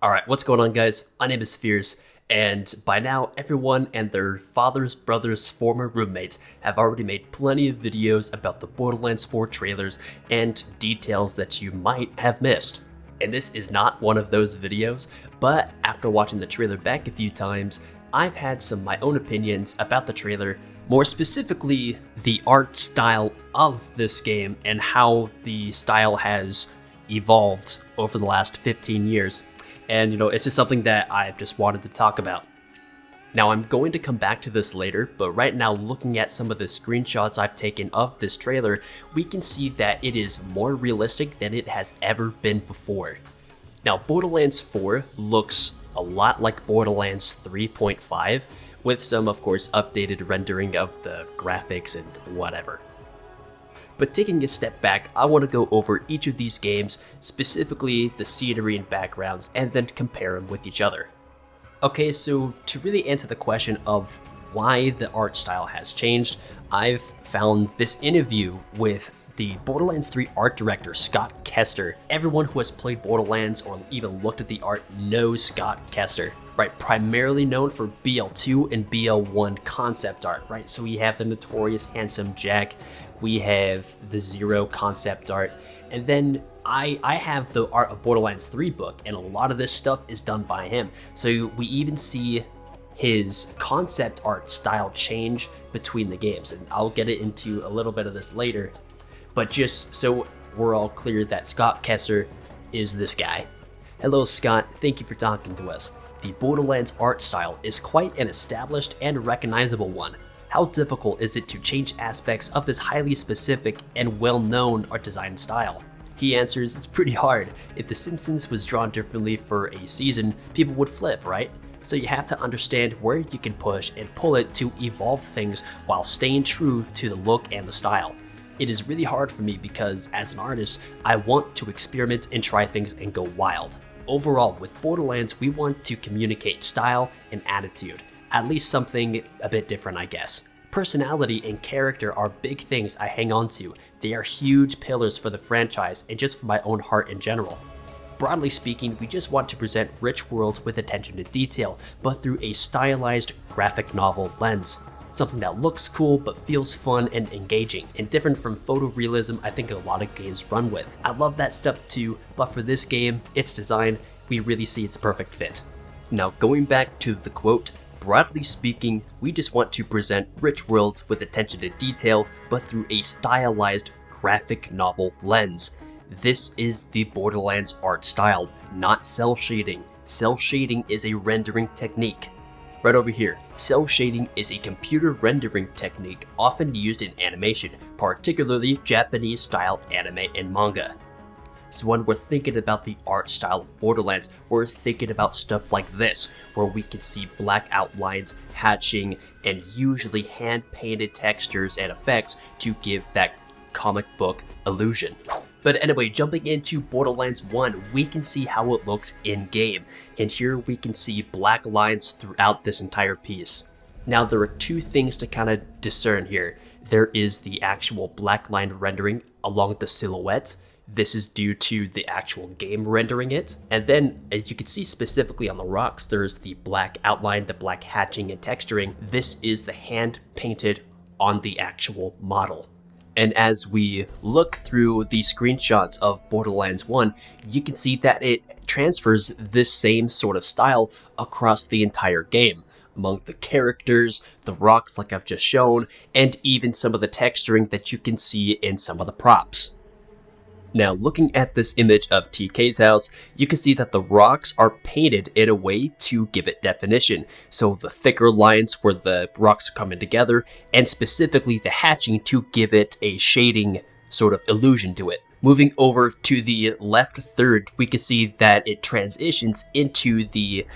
Alright, what's going on, guys? My name is Fierce, and by now everyone and their father's brother's former roommates have already made plenty of videos about the Borderlands 4 trailers and details that you might have missed. And this is not one of those videos, but after watching the trailer back a few times, I've had my own opinions about the trailer, more specifically the art style of this game and how the style has evolved over the last 15 years. And it's just something that I've just wanted to talk about. Now, I'm going to come back to this later, but right now, looking at some of the screenshots I've taken of this trailer, we can see that it is more realistic than it has ever been before. Now, Borderlands 4 looks a lot like Borderlands 3.5, with some, of course, updated rendering of the graphics and whatever. But taking a step back, I want to go over each of these games, specifically the scenery and backgrounds, and then compare them with each other. Okay, so to really answer the question of why the art style has changed, I've found this interview with the Borderlands 3 art director, Scott Kester. Everyone who has played Borderlands or even looked at the art knows Scott Kester, right? Primarily known for BL2 and BL1 concept art, right? So we have the notorious Handsome Jack, we have the Zero concept art, and then I have the Art of Borderlands 3 book, and a lot of this stuff is done by him. So we even see his concept art style change between the games, and I'll get into a little bit of this later. But just so we're all clear that Scott Kester is this guy. Hello Scott, thank you for talking to us. The Borderlands art style is quite an established and recognizable one. How difficult is it to change aspects of this highly specific and well-known art design style? He answers, it's pretty hard. If The Simpsons was drawn differently for a season, people would flip, right? So you have to understand where you can push and pull it to evolve things while staying true to the look and the style. It is really hard for me because, as an artist, I want to experiment and try things and go wild. Overall, with Borderlands, we want to communicate style and attitude, at least something a bit different, I guess. Personality and character are big things I hang on to. They are huge pillars for the franchise and just for my own heart in general. Broadly speaking, we just want to present rich worlds with attention to detail, but through a stylized graphic novel lens. Something that looks cool but feels fun and engaging, and different from photorealism I think a lot of games run with. I love that stuff too, but for this game, its design, we really see its perfect fit. Now going back to the quote, broadly speaking, we just want to present rich worlds with attention to detail, but through a stylized graphic novel lens. This is the Borderlands art style, not cell shading. Cell shading is a rendering technique. Right over here, cell shading is a computer rendering technique often used in animation, particularly Japanese style anime and manga. So when we're thinking about the art style of Borderlands, we're thinking about stuff like this, where we can see black outlines, hatching, and usually hand-painted textures and effects to give that comic book illusion. But anyway, jumping into Borderlands 1, we can see how it looks in-game, and here we can see black lines throughout this entire piece. Now there are two things to kind of discern here. There is the actual black line rendering along the silhouette. This is due to the actual game rendering it. And then, as you can see specifically on the rocks, there's the black outline, the black hatching and texturing. This is the hand painted on the actual model. And as we look through the screenshots of Borderlands 1, you can see that it transfers this same sort of style across the entire game, among the characters, the rocks like I've just shown, and even some of the texturing that you can see in some of the props. Now, looking at this image of TK's house, you can see that the rocks are painted in a way to give it definition. So the thicker lines where the rocks are coming together, and specifically the hatching to give it a shading sort of illusion to it. Moving over to the left third, we can see that it transitions into the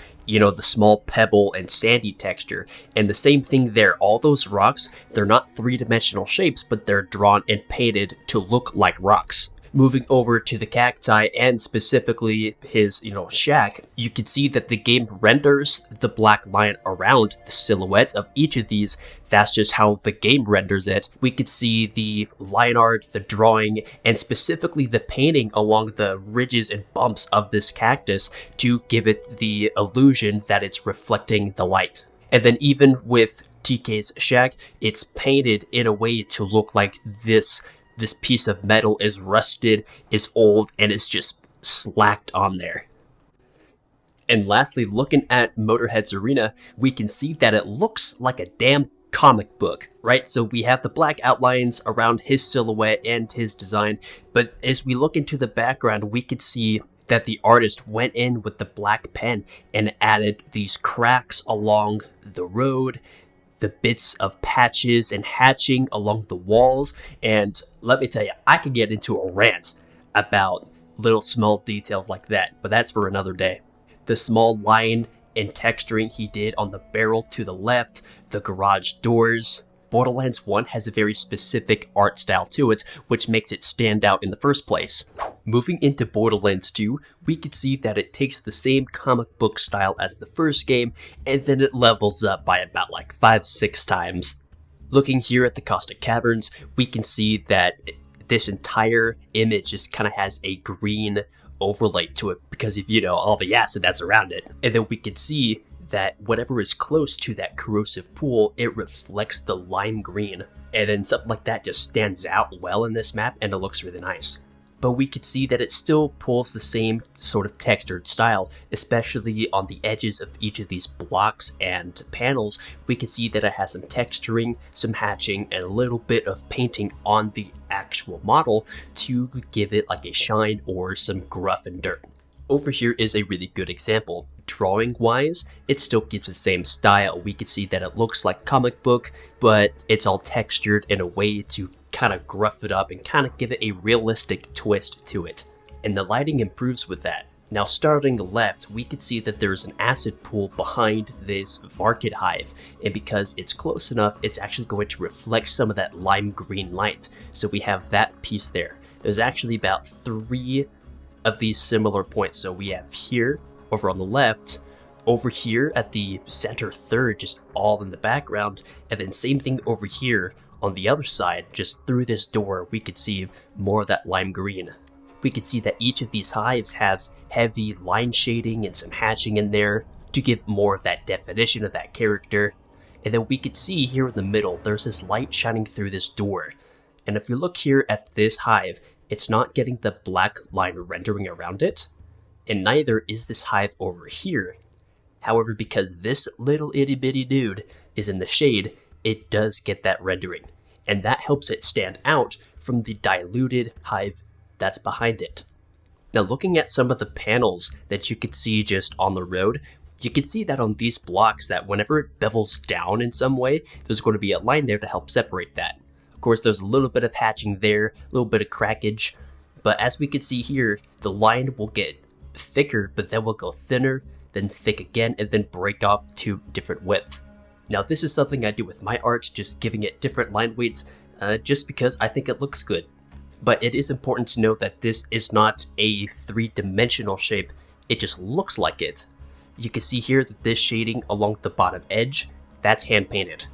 small pebble and sandy texture. And the same thing there, all those rocks, they're not three-dimensional shapes, but they're drawn and painted to look like rocks. Moving over to the cacti and specifically his, shack, you can see that the game renders the black line around the silhouettes of each of these. That's just how the game renders it. We could see the line art, the drawing, and specifically the painting along the ridges and bumps of this cactus to give it the illusion that it's reflecting the light. And then even with TK's shack, it's painted in a way to look like this piece of metal is rusted, is old, and is just slacked on there. And lastly, looking at Motorhead's arena, we can see that it looks like a damn comic book, right? So we have the black outlines around his silhouette and his design, but as we look into the background, we could see that the artist went in with the black pen and added these cracks along the road, the bits of patches and hatching along the walls, and let me tell you, I could get into a rant about little small details like that, but that's for another day. The small line and texturing he did on the barrel to the left, the garage doors. Borderlands 1 has a very specific art style to it, which makes it stand out in the first place. Moving into Borderlands 2, we can see that it takes the same comic book style as the first game, and then it levels up by about like 5-6 times. Looking here at the Caustic Caverns, we can see that this entire image just kind of has a green overlay to it because of, all the acid that's around it. And then we can see that whatever is close to that corrosive pool, it reflects the lime green. And then something like that just stands out well in this map and it looks really nice. But we could see that it still pulls the same sort of textured style, especially on the edges of each of these blocks and panels. We can see that it has some texturing, some hatching, and a little bit of painting on the actual model to give it like a shine or some gruff and dirt. Over here is a really good example. Drawing wise, it still gives the same style. We can see that it looks like comic book, but it's all textured in a way to kind of gruff it up and kind of give it a realistic twist to it. And the lighting improves with that. Now starting left, we can see that there's an acid pool behind this Varkid hive, and because it's close enough, it's actually going to reflect some of that lime green light. So we have that piece there. There's actually about 3 of these similar points. So we have here, over on the left, over here at the center third, just all in the background, and then same thing over here on the other side, just through this door, we could see more of that lime green. We could see that each of these hives has heavy line shading and some hatching in there to give more of that definition of that character. And then we could see here in the middle, there's this light shining through this door. And if we look here at this hive, it's not getting the black line rendering around it, and neither is this hive over here. However, because this little itty bitty dude is in the shade, it does get that rendering, and that helps it stand out from the diluted hive that's behind it. Now looking at some of the panels that you could see just on the road, you can see that on these blocks that whenever it bevels down in some way, there's going to be a line there to help separate that. Of course, there's a little bit of hatching there, a little bit of crackage, but as we can see here, the line will get thicker, but then will go thinner, then thick again, and then break off to different width. Now this is something I do with my art, just giving it different line weights, just because I think it looks good. But it is important to note that this is not a 3-dimensional shape, it just looks like it. You can see here that this shading along the bottom edge, that's hand painted.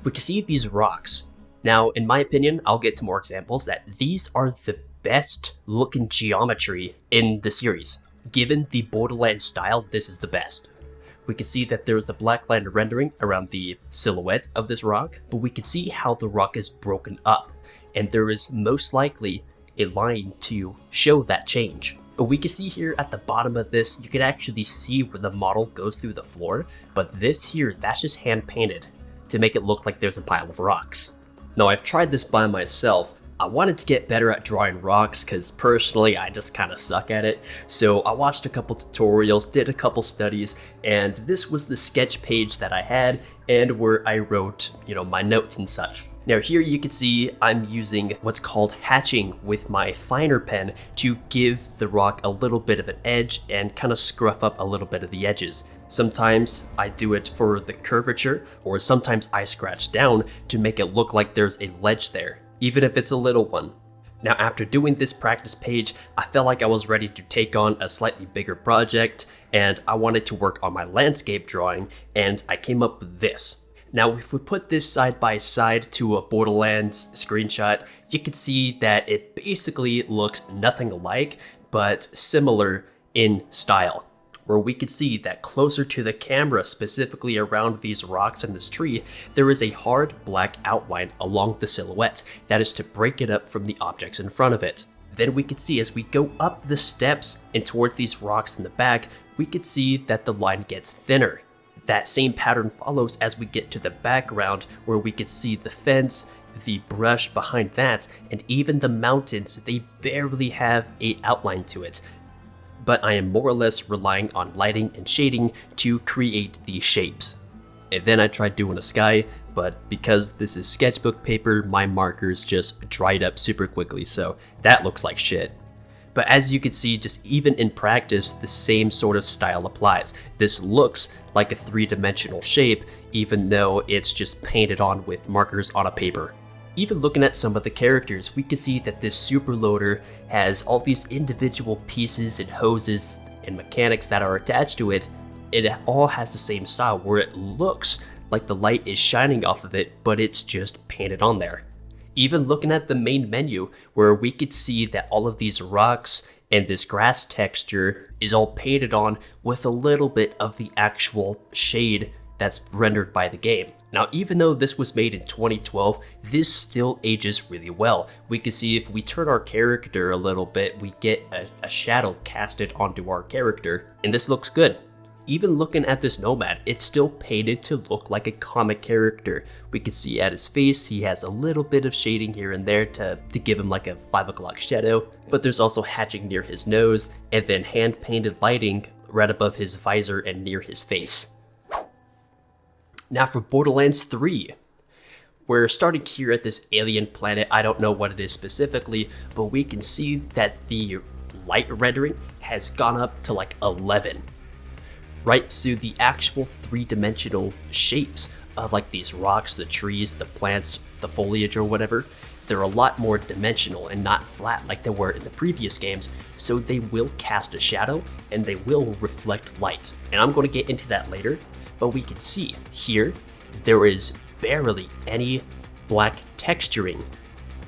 We can see these rocks. Now, in my opinion, I'll get to more examples, that these are the best looking geometry in the series. Given the Borderlands style, this is the best. We can see that there is a black line rendering around the silhouette of this rock, but we can see how the rock is broken up, and there is most likely a line to show that change. But we can see here at the bottom of this, you can actually see where the model goes through the floor, but this here, that's just hand painted to make it look like there's a pile of rocks. Now I've tried this by myself. I wanted to get better at drawing rocks because personally I just kind of suck at it. So I watched a couple tutorials, did a couple studies, and this was the sketch page that I had and where I wrote, my notes and such. Now here you can see I'm using what's called hatching with my finer pen to give the rock a little bit of an edge and kind of scruff up a little bit of the edges. Sometimes I do it for the curvature, or sometimes I scratch down to make it look like there's a ledge there, even if it's a little one. Now after doing this practice page, I felt like I was ready to take on a slightly bigger project, and I wanted to work on my landscape drawing, and I came up with this. Now if we put this side by side to a Borderlands screenshot, you can see that it basically looks nothing alike, but similar in style, where we could see that closer to the camera, specifically around these rocks and this tree, there is a hard black outline along the silhouette that is to break it up from the objects in front of it. Then we could see as we go up the steps and towards these rocks in the back, we could see that the line gets thinner. That same pattern follows as we get to the background, where we could see the fence, the brush behind that, and even the mountains. They barely have an outline to it. But I am more or less relying on lighting and shading to create these shapes. And then I tried doing a sky, but because this is sketchbook paper, my markers just dried up super quickly, so that looks like shit. But as you can see, just even in practice, the same sort of style applies. This looks like a three-dimensional shape, even though it's just painted on with markers on a paper. Even looking at some of the characters, we can see that this super loader has all these individual pieces and hoses and mechanics that are attached to it. It all has the same style, where it looks like the light is shining off of it, but it's just painted on there. Even looking at the main menu, where we could see that all of these rocks and this grass texture is all painted on with a little bit of the actual shade that's rendered by the game. Now, even though this was made in 2012, this still ages really well. We can see if we turn our character a little bit, we get a shadow casted onto our character, and this looks good. Even looking at this nomad, it's still painted to look like a comic character. We can see at his face, he has a little bit of shading here and there to give him like a 5 o'clock shadow, but there's also hatching near his nose, and then hand-painted lighting right above his visor and near his face. Now for Borderlands 3. We're starting here at this alien planet. I don't know what it is specifically, but we can see that the light rendering has gone up to like 11. Right, so the actual three-dimensional shapes of like these rocks, the trees, the plants, the foliage or whatever, they're a lot more dimensional and not flat like they were in the previous games, so they will cast a shadow and they will reflect light. And I'm going to get into that later, but we can see here, there is barely any black texturing,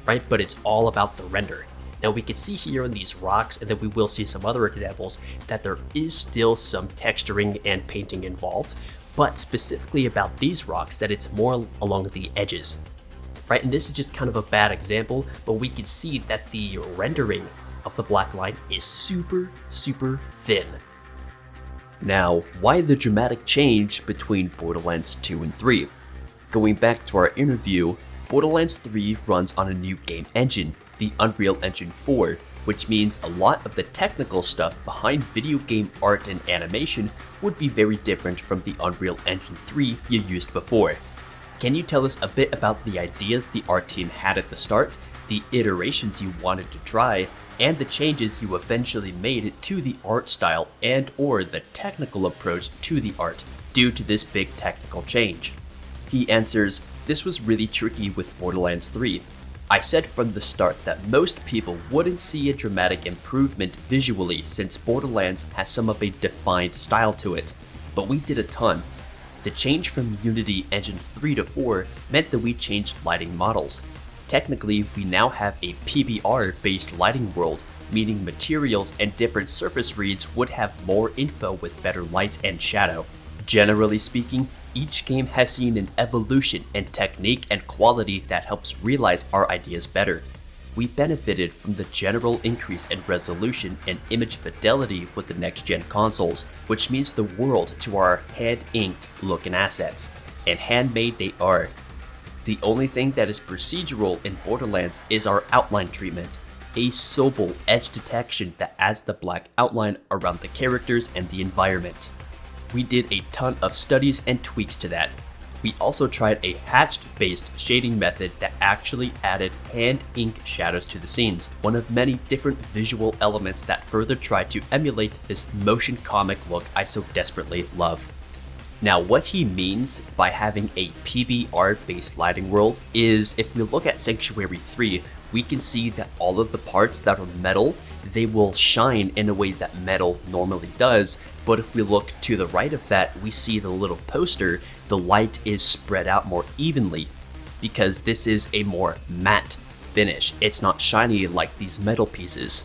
right? But it's all about the render. Now we can see here on these rocks, and then we will see some other examples, that there is still some texturing and painting involved, but specifically about these rocks, that it's more along the edges, right? And this is just kind of a bad example, but we can see that the rendering of the black line is super, super thin. Now, why the dramatic change between Borderlands 2 and 3? Going back to our interview, Borderlands 3 runs on a new game engine, the Unreal Engine 4, which means a lot of the technical stuff behind video game art and animation would be very different from the Unreal Engine 3 you used before. Can you tell us a bit about the ideas the art team had at the start, the iterations you wanted to try, and the changes you eventually made to the art style and or the technical approach to the art due to this big technical change? He answers, "This was really tricky with Borderlands 3. I said from the start that most people wouldn't see a dramatic improvement visually since Borderlands has some of a defined style to it, but we did a ton. The change from Unity Engine 3 to 4 meant that we changed lighting models. Technically, we now have a PBR-based lighting world, meaning materials and different surface reads would have more info with better light and shadow. Generally speaking, each game has seen an evolution in technique and quality that helps realize our ideas better. We benefited from the general increase in resolution and image fidelity with the next-gen consoles, which means the world to our hand-inked looking assets, and handmade they are. The only thing that is procedural in Borderlands is our outline treatment, a subtle edge detection that adds the black outline around the characters and the environment. We did a ton of studies and tweaks to that. We also tried a hatched-based shading method that actually added hand-ink shadows to the scenes, one of many different visual elements that further tried to emulate this motion comic look I so desperately love." Now, what he means by having a PBR-based lighting world is, if we look at Sanctuary 3, we can see that all of the parts that are metal, they will shine in a way that metal normally does. But if we look to the right of that, we see the little poster, the light is spread out more evenly because this is a more matte finish. It's not shiny like these metal pieces.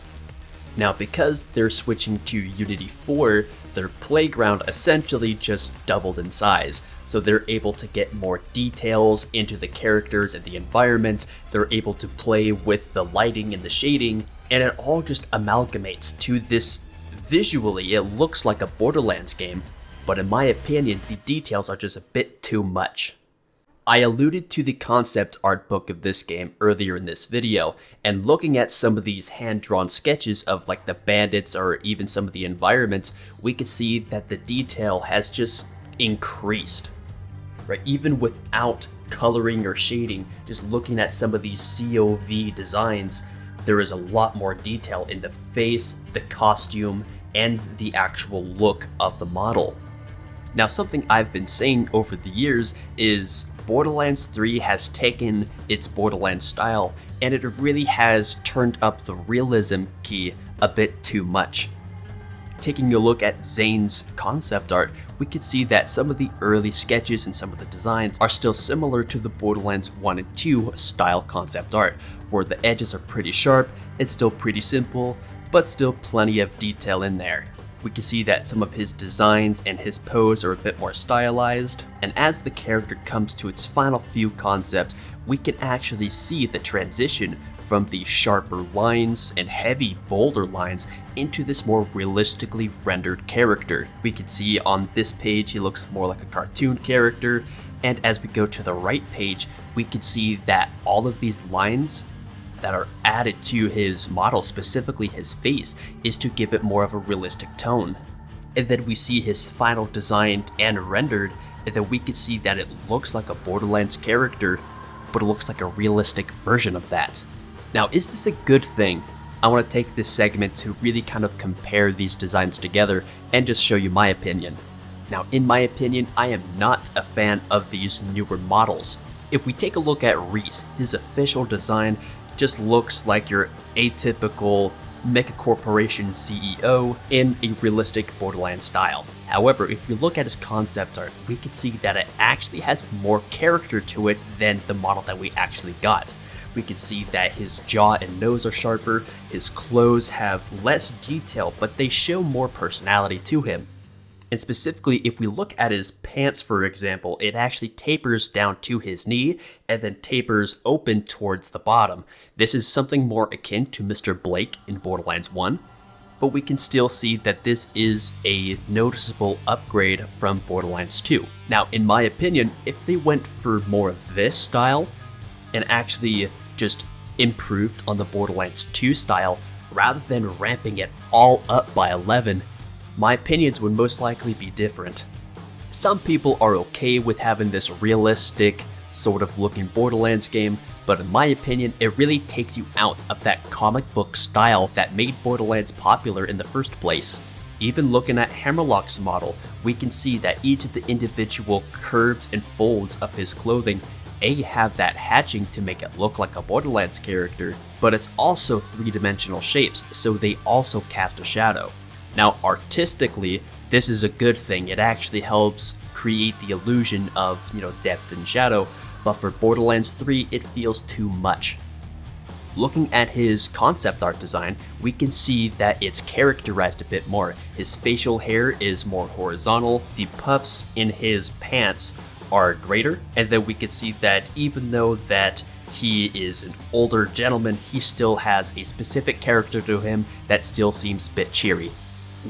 Now, because they're switching to Unity 4, their playground essentially just doubled in size. So they're able to get more details into the characters and the environment. They're able to play with the lighting and the shading, and it all just amalgamates to this. Visually, it looks like a Borderlands game, but in my opinion, the details are just a bit too much. I alluded to the concept art book of this game earlier in this video, and looking at some of these hand-drawn sketches of like the bandits or even some of the environments, we could see that the detail has just increased. Right? Even without coloring or shading, just looking at some of these COV designs, there is a lot more detail in the face, the costume, and the actual look of the model. Now, something I've been saying over the years is Borderlands 3 has taken its Borderlands style and it really has turned up the realism key a bit too much. Taking a look at Zane's concept art, we can see that some of the early sketches and some of the designs are still similar to the Borderlands 1 and 2 style concept art, where the edges are pretty sharp, it's still pretty simple, but still plenty of detail in there. We can see that some of his designs and his pose are a bit more stylized, and as the character comes to its final few concepts, we can actually see the transition from the sharper lines and heavy boulder lines into this more realistically rendered character. We can see on this page he looks more like a cartoon character, and as we go to the right page, we can see that all of these lines that are added to his model, specifically his face, is to give it more of a realistic tone. And then we see his final designed and rendered, and then we can see that it looks like a Borderlands character, but it looks like a realistic version of that. Now, is this a good thing? I want to take this segment to really kind of compare these designs together and just show you my opinion. Now, in my opinion, I am not a fan of these newer models. If we take a look at Reese, his official design just looks like your atypical mecha corporation CEO in a realistic Borderlands style. However, if we look at his concept art, we can see that it actually has more character to it than the model that we actually got. We can see that his jaw and nose are sharper, his clothes have less detail, but they show more personality to him. And specifically, if we look at his pants, for example, it actually tapers down to his knee and then tapers open towards the bottom. This is something more akin to Mr. Blake in Borderlands 1, but we can still see that this is a noticeable upgrade from Borderlands 2. Now, in my opinion, if they went for more of this style and actually just improved on the Borderlands 2 style, rather than ramping it all up by 11, my opinions would most likely be different. Some people are okay with having this realistic sort of looking Borderlands game, but in my opinion, it really takes you out of that comic book style that made Borderlands popular in the first place. Even looking at Hammerlock's model, we can see that each of the individual curves and folds of his clothing have that hatching to make it look like a Borderlands character, but it's also three-dimensional shapes, so they also cast a shadow. Now, artistically, this is a good thing. It actually helps create the illusion of, depth and shadow, but for Borderlands 3, it feels too much. Looking at his concept art design, we can see that it's characterized a bit more. His facial hair is more horizontal, the puffs in his pants are greater, and then we can see that even though that he is an older gentleman, he still has a specific character to him that still seems a bit cheery.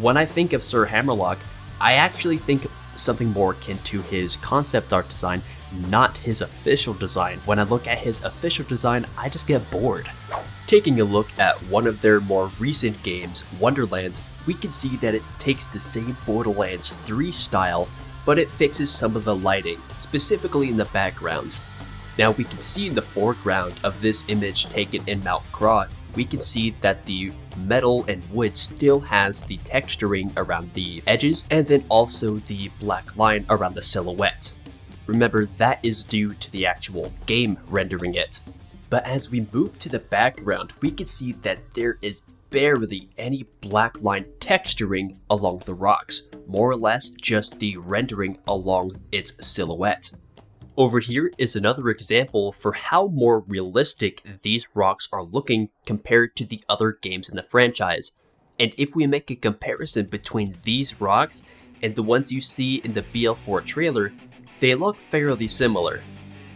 When I think of Sir Hammerlock, I actually think something more akin to his concept art design, not his official design. When I look at his official design, I just get bored. Taking a look at one of their more recent games, Wonderlands, we can see that it takes the same Borderlands 3 style, but it fixes some of the lighting, specifically in the backgrounds. Now we can see in the foreground of this image taken in Mount Craw, we can see that the metal and wood still has the texturing around the edges and then also the black line around the silhouette. Remember, that is due to the actual game rendering it. But as we move to the background, we can see that there is barely any black line texturing along the rocks, more or less just the rendering along its silhouette. Over here is another example for how more realistic these rocks are looking compared to the other games in the franchise. And if we make a comparison between these rocks and the ones you see in the BL4 trailer, they look fairly similar.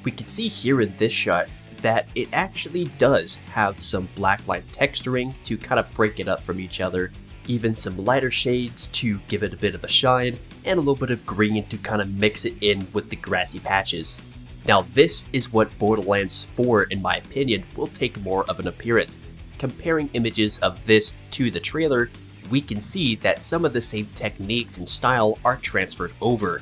We can see here in this shot that it actually does have some blackline texturing to kind of break it up from each other, even some lighter shades to give it a bit of a shine, and a little bit of green to kind of mix it in with the grassy patches. Now this is what Borderlands 4, in my opinion, will take more of an appearance. Comparing images of this to the trailer, we can see that some of the same techniques and style are transferred over.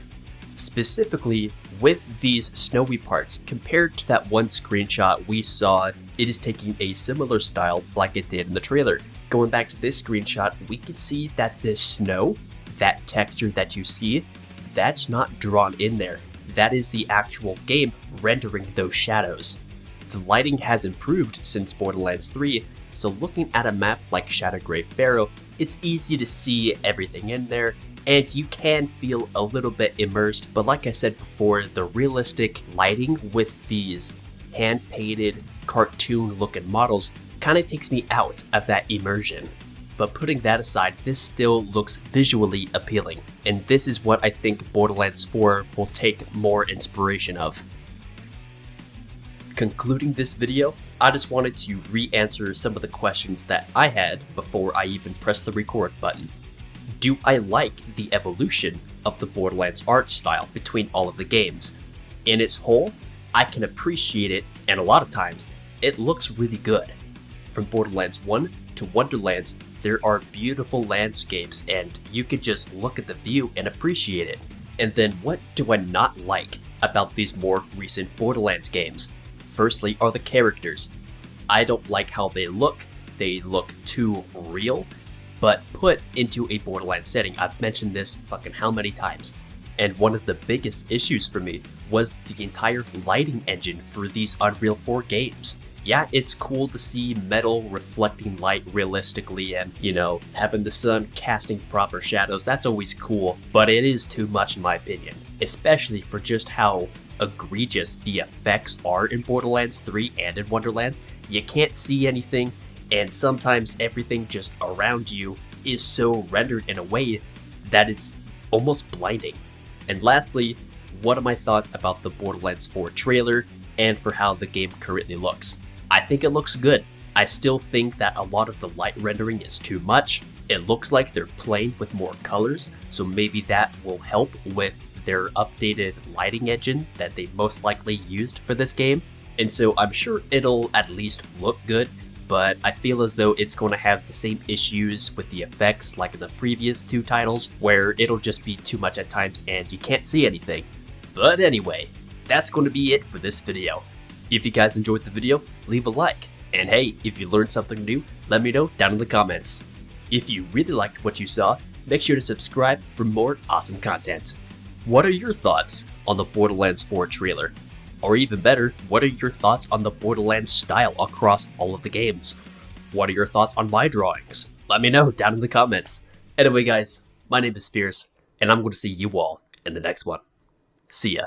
Specifically, with these snowy parts, compared to that one screenshot we saw, it is taking a similar style like it did in the trailer. Going back to this screenshot, we can see that this snow, that texture that you see, that's not drawn in there. That is the actual game rendering those shadows. The lighting has improved since Borderlands 3, so looking at a map like Shadowgrave Barrow, it's easy to see everything in there, and you can feel a little bit immersed, but like I said before, the realistic lighting with these hand-painted, cartoon-looking models kind of takes me out of that immersion. But putting that aside, this still looks visually appealing, and this is what I think Borderlands 4 will take more inspiration of. Concluding this video, I just wanted to re-answer some of the questions that I had before I even pressed the record button. Do I like the evolution of the Borderlands art style between all of the games? In its whole, I can appreciate it, and a lot of times, it looks really good. From Borderlands 1 to Wonderlands, there are beautiful landscapes, and you can just look at the view and appreciate it. And then what do I not like about these more recent Borderlands games? Firstly are the characters. I don't like how they look too real, but put into a Borderlands setting. I've mentioned this fucking how many times. And one of the biggest issues for me was the entire lighting engine for these Unreal 4 games. Yeah, it's cool to see metal reflecting light realistically and, you know, having the sun casting proper shadows, that's always cool, but it is too much in my opinion, especially for just how egregious the effects are in Borderlands 3 and in Wonderlands. You can't see anything, and sometimes everything just around you is so rendered in a way that it's almost blinding. And lastly, what are my thoughts about the Borderlands 4 trailer and for how the game currently looks? I think it looks good. I still think that a lot of the light rendering is too much. It looks like they're playing with more colors, so maybe that will help with their updated lighting engine that they most likely used for this game. And so I'm sure it'll at least look good, but I feel as though it's going to have the same issues with the effects like in the previous two titles, where it'll just be too much at times and you can't see anything. But anyway, that's going to be it for this video. If you guys enjoyed the video, leave a like. And hey, if you learned something new, let me know down in the comments. If you really liked what you saw, make sure to subscribe for more awesome content. What are your thoughts on the Borderlands 4 trailer? Or even better, what are your thoughts on the Borderlands style across all of the games? What are your thoughts on my drawings? Let me know down in the comments. Anyway guys, my name is Fierce, and I'm going to see you all in the next one. See ya.